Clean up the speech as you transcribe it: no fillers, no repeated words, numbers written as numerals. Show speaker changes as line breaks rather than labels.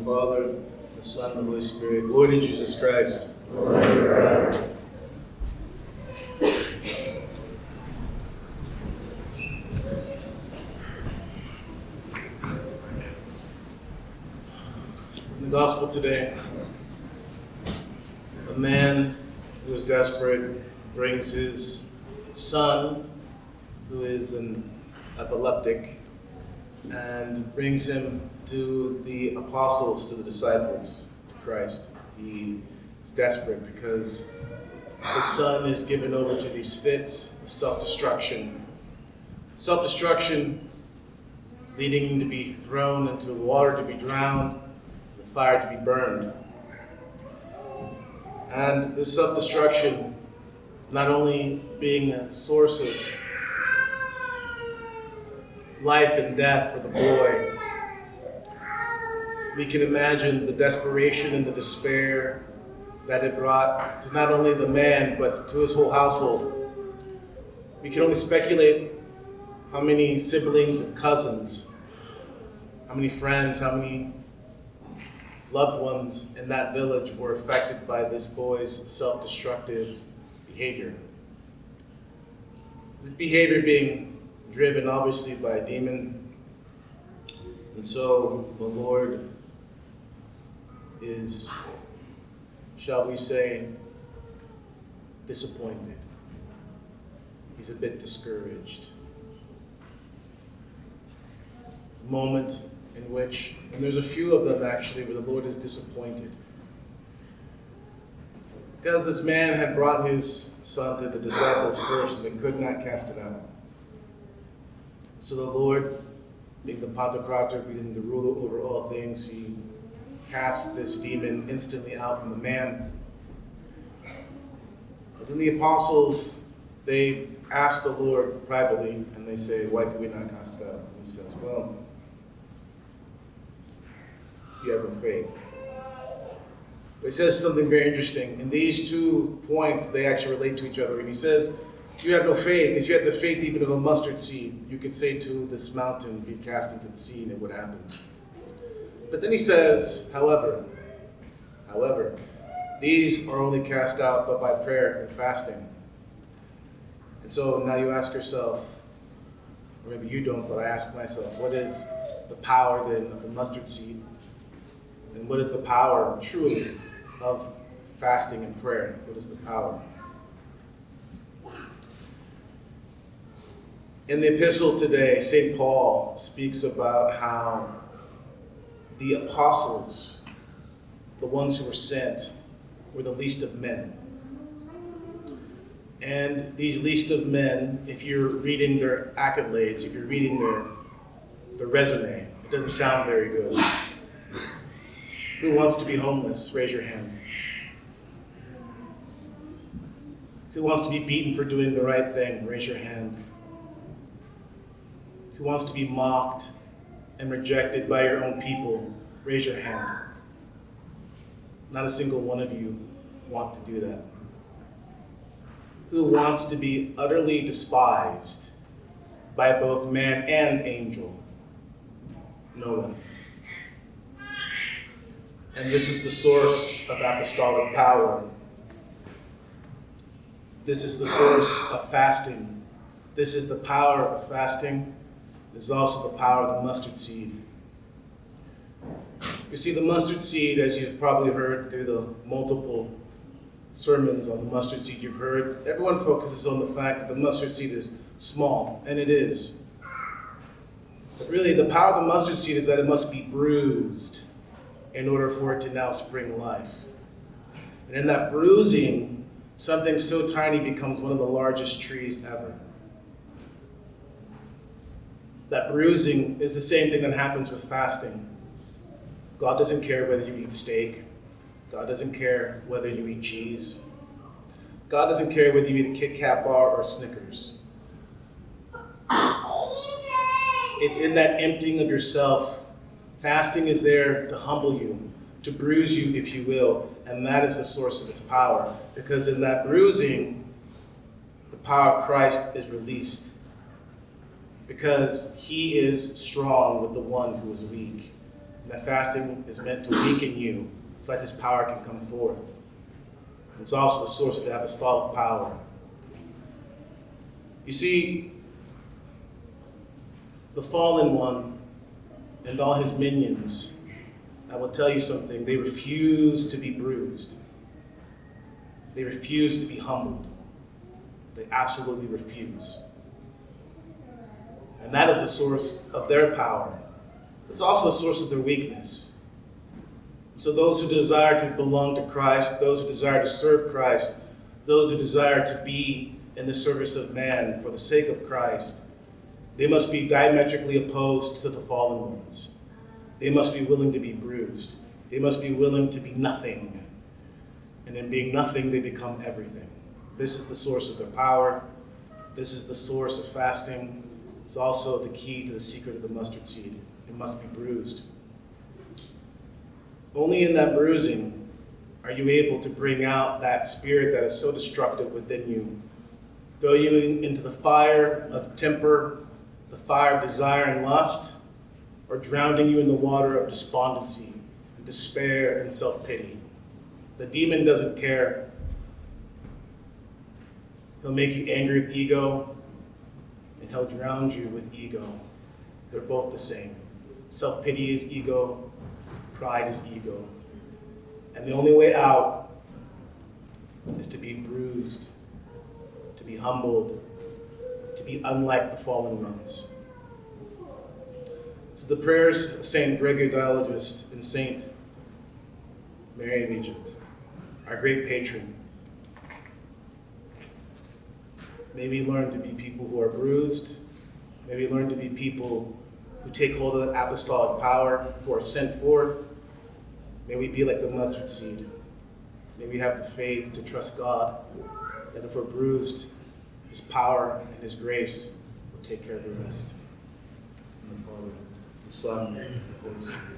the Father, the Son, and the Holy Spirit. Glory to Jesus Christ.
Glory forever.
In the Gospel today, a man who is desperate brings his son, who is an epileptic, and brings him to the apostles, to the disciples, to Christ. He is desperate because his son is given over to these fits of self-destruction. Self-destruction leading him to be thrown into the water to be drowned, the fire to be burned. And this self-destruction not only being a source of life and death for the boy, we can imagine the desperation and the despair that it brought to not only the man, but to his whole household. We can only speculate how many siblings and cousins, how many friends, how many loved ones in that village were affected by this boy's self-destructive behavior. This behavior being driven obviously by a demon. And so the Lord is, shall we say, disappointed. He's a bit discouraged. It's a moment in which, and there's a few of them actually, where the Lord is disappointed. Because this man had brought his son to the disciples first, and they could not cast it out. So the Lord, being the Pantocrator, being the ruler over all things, he cast this demon instantly out from the man. But then the apostles, they asked the Lord privately, and they say, why did we not cast it out? And he says, well, you have no faith. But he says something very interesting. In these 2 points, they actually relate to each other. And he says, you have no faith. If you had the faith even of a mustard seed, you could say to this mountain, be cast into the sea, and it would happen. But then he says, however, these are only cast out but by prayer and fasting. And so now you ask yourself, or maybe you don't, but I ask myself, what is the power then of the mustard seed? And what is the power, truly, of fasting and prayer? What is the power? In the epistle today, St. Paul speaks about how the apostles, the ones who were sent, were the least of men. And these least of men, if you're reading their accolades, if you're reading their resume, it doesn't sound very good. Who wants to be homeless? Raise your hand. Who wants to be beaten for doing the right thing? Raise your hand. Who wants to be mocked and rejected by your own people? Raise your hand. Not a single one of you want to do that. Who wants to be utterly despised by both man and angel? No one. And this is the source of apostolic power. This is the source of fasting. This is the power of fasting. This is also the power of the mustard seed. You see, the mustard seed, as you've probably heard through the multiple sermons on the mustard seed you've heard, everyone focuses on the fact that the mustard seed is small, and it is. But really, the power of the mustard seed is that it must be bruised in order for it to now spring life. And in that bruising, something so tiny becomes one of the largest trees ever. That bruising is the same thing that happens with fasting. God doesn't care whether you eat steak. God doesn't care whether you eat cheese. God doesn't care whether you eat a Kit Kat bar or Snickers. It's in that emptying of yourself. Fasting is there to humble you, to bruise you, if you will, and that is the source of its power. Because in that bruising, the power of Christ is released. Because he is strong with the one who is weak. And that fasting is meant to weaken you so that his power can come forth. It's also the source of the apostolic power. You see, the fallen one and all his minions, I will tell you something, they refuse to be bruised. They refuse to be humbled. They absolutely refuse. And that is the source of their power. It's also the source of their weakness. So those who desire to belong to Christ, those who desire to serve Christ, those who desire to be in the service of man for the sake of Christ, they must be diametrically opposed to the fallen ones. They must be willing to be bruised. They must be willing to be nothing. And in being nothing, they become everything. This is the source of their power. This is the source of fasting. It's also the key to the secret of the mustard seed. It must be bruised. Only in that bruising are you able to bring out that spirit that is so destructive within you. Throw you into the fire of temper, the fire of desire and lust, or drowning you in the water of despondency, and despair, and self-pity. The demon doesn't care. He'll make you angry with ego, and he'll drown you with ego. They're both the same. Self-pity is ego, pride is ego. And the only way out is to be bruised, to be humbled, to be unlike the fallen ones. So the prayers of Saint Gregory Dialogist and Saint Mary of Egypt, our great patron. May we learn to be people who are bruised. May we learn to be people who take hold of that apostolic power, who are sent forth. May we be like the mustard seed. May we have the faith to trust God, that if we're bruised, his power and his grace will take care of the rest. In the Father, the Son, and the Holy Spirit.